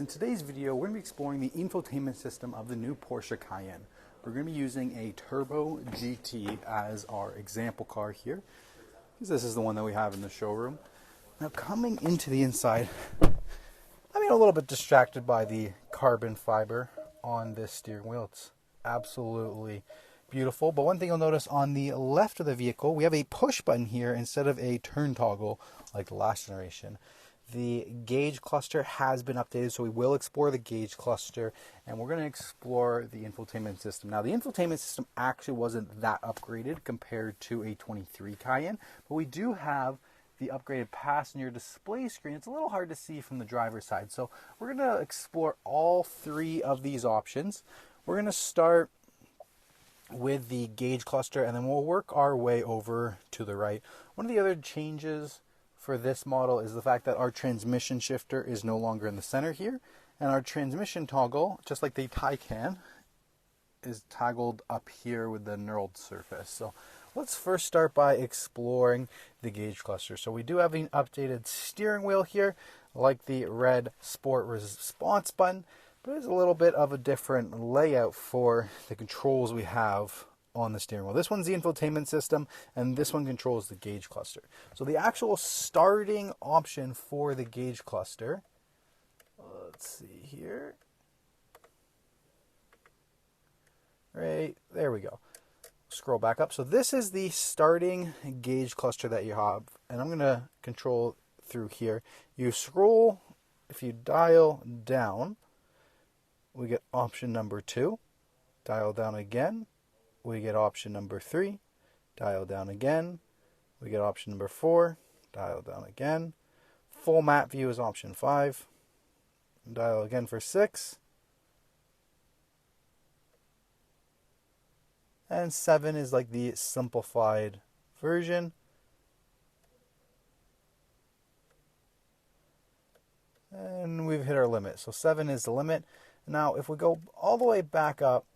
In today's video, we're going to be exploring the infotainment system of the new Porsche Cayenne. We're going to be using a Turbo GT as our example car here, because this is the one that we have in the showroom. Now, coming into the inside, I'm a little bit distracted by the carbon fiber on this steering wheel. It's absolutely beautiful. But one thing you'll notice on the left of the vehicle, we have a push button here instead of a turn toggle like the last generation. The gauge cluster has been updated, so we will explore the gauge cluster, and we're going to explore the infotainment system. Now, the infotainment system actually wasn't that upgraded compared to a 23 Cayenne, but we do have the upgraded passenger display screen. It's a little hard to see from the driver's side, so we're going to explore all three of these options. We're going to start with the gauge cluster, and then we'll work our way over to the right. One of the other changes for this model is the fact that our transmission shifter is no longer in the center here, and our transmission toggle, just like the Taycan, is toggled up here with the knurled surface. So let's first start by exploring the gauge cluster. So we do have an updated steering wheel here, like the red sport response button, but it's a little bit of a different layout for the controls we have on the steering wheel. This one's the infotainment system, and this one controls the gauge cluster. So the actual starting option for the gauge cluster, let's see here. Right, there we go. Scroll back up. So this is the starting gauge cluster that you have, and I'm going to control through here. You scroll, if you dial down, we get option number 2. Dial down again, we get option number 3. Dial down again, we get option number 4. Dial down again. Full map view is option 5. Dial again for 6. And 7 is like the simplified version. And we've hit our limit. So 7 is the limit. Now, if we go all the way back up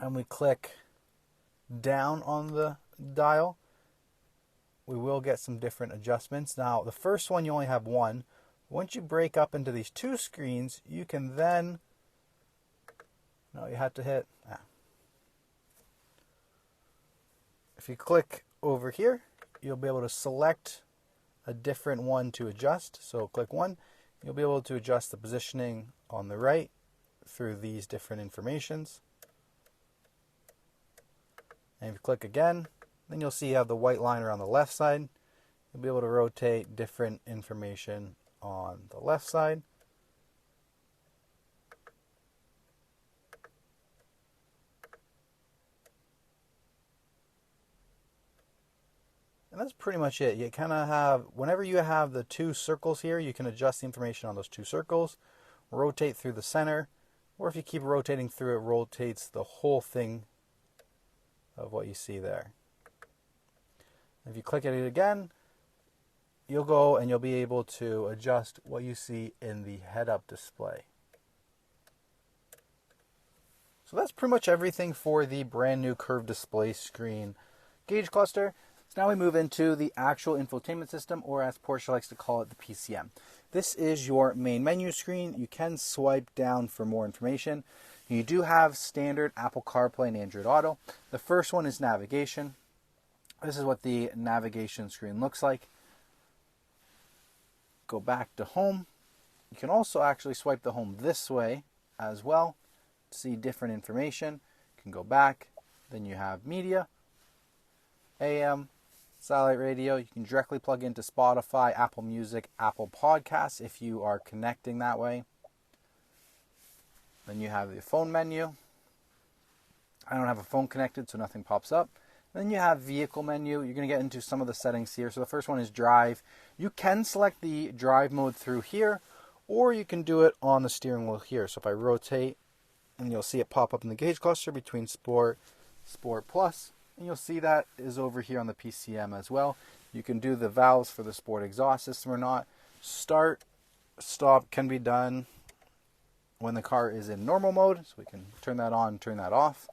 and we click down on the dial, we will get some different adjustments. Now, the first one, you only have one. Once you break up into these two screens, you can then, no, you have to hit, if you click over here, you'll be able to select a different one to adjust. So click 1, you'll be able to adjust the positioning on the right through these different informations. And if you click again, then you'll see you have the white line around the left side. You'll be able to rotate different information on the left side. And that's pretty much it. You kind of have, whenever you have the two circles here, you can adjust the information on those two circles, rotate through the center, or if you keep rotating through, it rotates the whole thing of what you see there. If you click at it again, you'll go and you'll be able to adjust what you see in the head-up display. So that's pretty much everything for the brand new curved display screen gauge cluster. So now we move into the actual infotainment system, or as Porsche likes to call it, the PCM. This is your main menu screen. You can swipe down for more information. You do have standard Apple CarPlay and Android Auto. The first one is navigation. This is what the navigation screen looks like. Go back to home. You can also actually swipe the home this way as well to see different information. You can go back. Then you have media, AM, satellite radio. You can directly plug into Spotify, Apple Music, Apple Podcasts if you are connecting that way. Then you have the phone menu. I don't have a phone connected, so nothing pops up. Then you have vehicle menu. You're going to get into some of the settings here. So the first one is drive. You can select the drive mode through here, or you can do it on the steering wheel here. So if I rotate, and you'll see it pop up in the gauge cluster between Sport, Sport Plus, and you'll see that is over here on the PCM as well. You can do the valves for the Sport exhaust system or not. Start, stop can be done when the car is in normal mode, so we can turn that on, turn that off.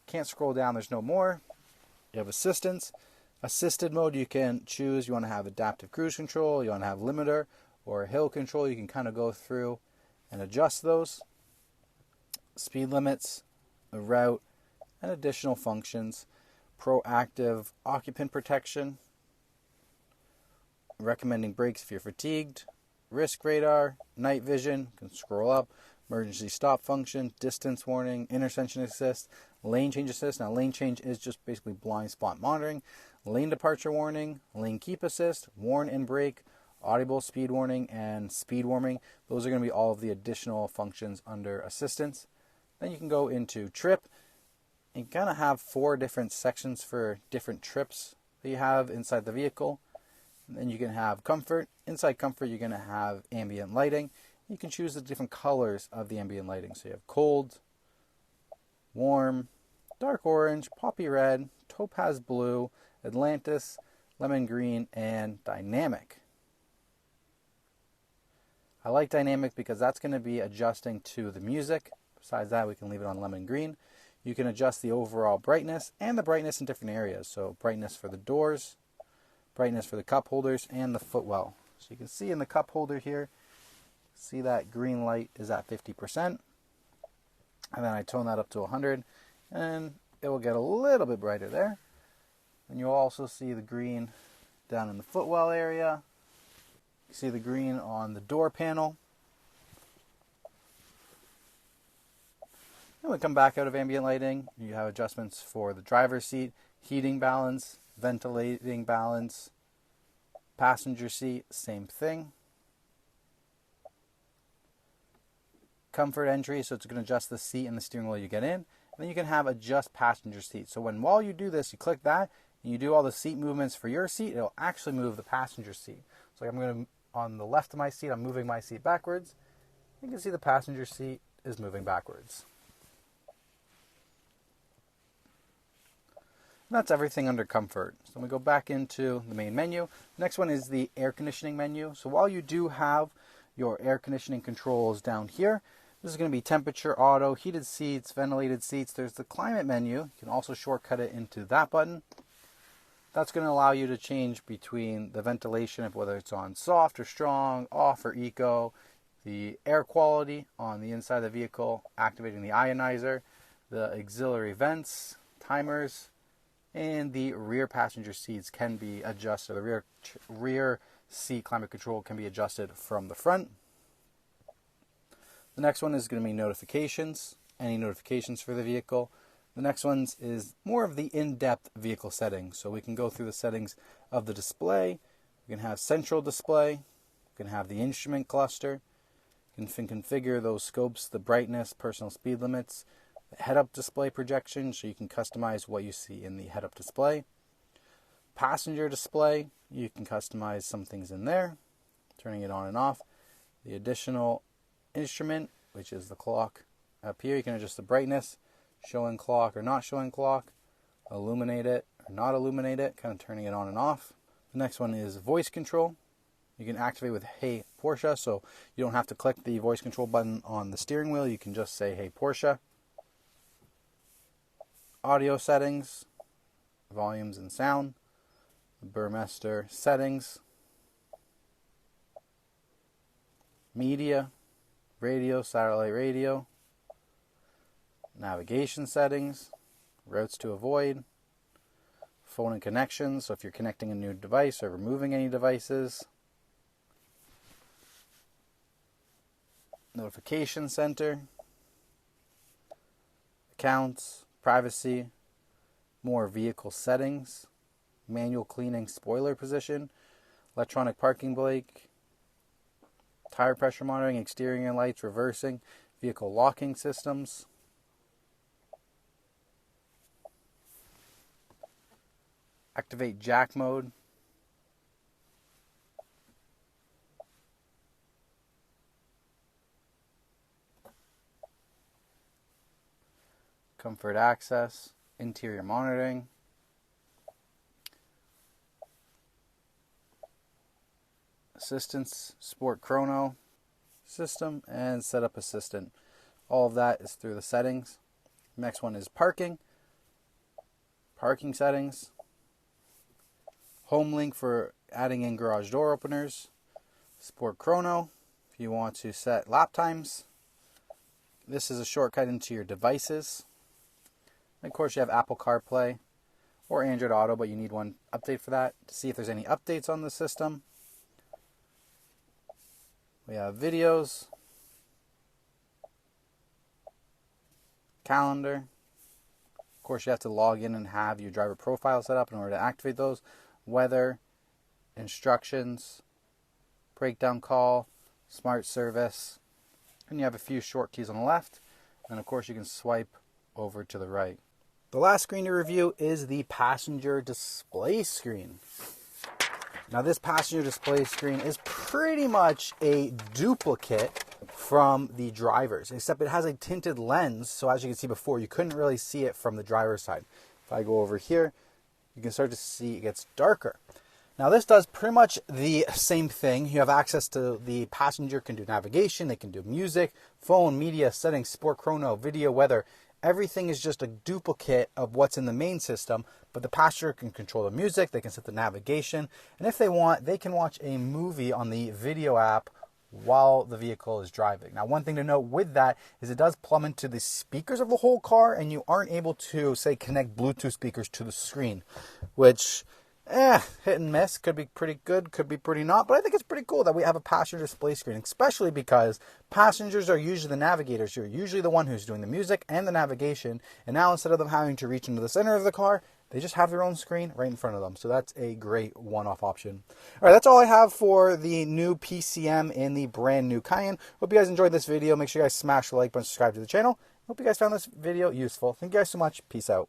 Can't scroll down, there's no more. You have assistance. Assisted mode, you can choose, you want to have adaptive cruise control, you want to have limiter, or hill control, you can kind of go through and adjust those. Speed limits, the route, and additional functions. Proactive occupant protection, recommending brakes if you're fatigued, risk radar, night vision, you can scroll up, emergency stop function, distance warning, intersection assist, lane change assist. Now lane change is just basically blind spot monitoring, lane departure warning, lane keep assist, warn and brake, audible speed warning, and speed warning. Those are going to be all of the additional functions under assistance. Then you can go into trip and kind of have 4 different sections for different trips that you have inside the vehicle. And then you can have comfort. Inside comfort, you're going to have ambient lighting. You can choose the different colors of the ambient lighting. So you have cold, warm, dark orange, poppy red, topaz blue, Atlantis, lemon green, and dynamic. I like dynamic because that's going to be adjusting to the music. Besides that, we can leave it on lemon green. You can adjust the overall brightness and the brightness in different areas. So brightness for the doors, brightness for the cup holders, and the footwell. So you can see in the cup holder here, see that green light is at 50%. And then I tone that up to 100, and it will get a little bit brighter there. And you'll also see the green down in the footwell area. You see the green on the door panel. Then we come back out of ambient lighting. You have adjustments for the driver's seat, heating balance, ventilating balance, passenger seat, same thing. Comfort entry, so it's going to adjust the seat and the steering wheel you get in. And then you can have adjust passenger seat. So while you do this, you click that, and you do all the seat movements for your seat, it'll actually move the passenger seat. So I'm going to, on the left of my seat, I'm moving my seat backwards. You can see the passenger seat is moving backwards. And that's everything under comfort. So we go back into the main menu. Next one is the air conditioning menu. So while you do have your air conditioning controls down here, this is going to be temperature, auto, heated seats, ventilated seats. There's the climate menu. You can also shortcut it into that button. That's going to allow you to change between the ventilation, of whether it's on soft or strong, off or eco, the air quality on the inside of the vehicle, activating the ionizer, the auxiliary vents, timers, and the rear passenger seats can be adjusted. The rear seat climate control can be adjusted from the front. The next one is going to be notifications, any notifications for the vehicle. The next one is more of the in-depth vehicle settings. So we can go through the settings of the display. We can have central display. We can have the instrument cluster. You can configure those scopes, the brightness, personal speed limits, the head-up display projection, so you can customize what you see in the head-up display. Passenger display, you can customize some things in there, turning it on and off. The additional instrument, which is the clock up here, you can adjust the brightness, showing clock or not showing clock, illuminate it or not illuminate it, kind of turning it on and off. The next one is voice control. You can activate with Hey Porsche, so you don't have to click the voice control button on the steering wheel. You can just say Hey Porsche. Audio settings, volumes and sound, the Burmester settings, media, radio, satellite radio, navigation settings, routes to avoid, phone and connections, so if you're connecting a new device or removing any devices, notification center, accounts, privacy, more vehicle settings, manual cleaning spoiler position, electronic parking brake, tire pressure monitoring, exterior lights, reversing, vehicle locking systems, activate jack mode, comfort access, interior monitoring, assistance, sport chrono system, and setup assistant. All of that is through the settings. Next one is parking settings, home link for adding in garage door openers, Sport Chrono, if you want to set lap times. This is a shortcut into your devices. And of course, you have Apple CarPlay or Android Auto, but you need one update for that to see if there's any updates on the system. We have videos, calendar. Of course, you have to log in and have your driver profile set up in order to activate those. Weather, instructions, breakdown call, smart service, and you have a few short keys on the left. And of course, you can swipe over to the right. The last screen to review is the passenger display screen. Now, this passenger display screen is pretty much a duplicate from the driver's, except it has a tinted lens. So as you can see before, you couldn't really see it from the driver's side. If I go over here, you can start to see it gets darker. Now, this does pretty much the same thing. You have access to the passenger can do navigation, they can do music, phone, media, settings, sport chrono, video, weather. Everything is just a duplicate of what's in the main system, but the passenger can control the music, they can set the navigation, and if they want, they can watch a movie on the video app while the vehicle is driving. Now, one thing to note with that is it does plumb into the speakers of the whole car, and you aren't able to, say, connect Bluetooth speakers to the screen, which, hit and miss. Could be pretty good, could be pretty not, but I think it's pretty cool that we have a passenger display screen, especially because passengers are usually the navigators. You're usually the one who's doing the music and the navigation, and now instead of them having to reach into the center of the car, they just have their own screen right in front of them. So that's a great one-off option. All right, that's all I have for the new PCM in the brand new Cayenne. Hope you guys enjoyed this video. Make sure you guys smash the like button, subscribe to the channel. Hope you guys found this video useful. Thank you guys so much. Peace out.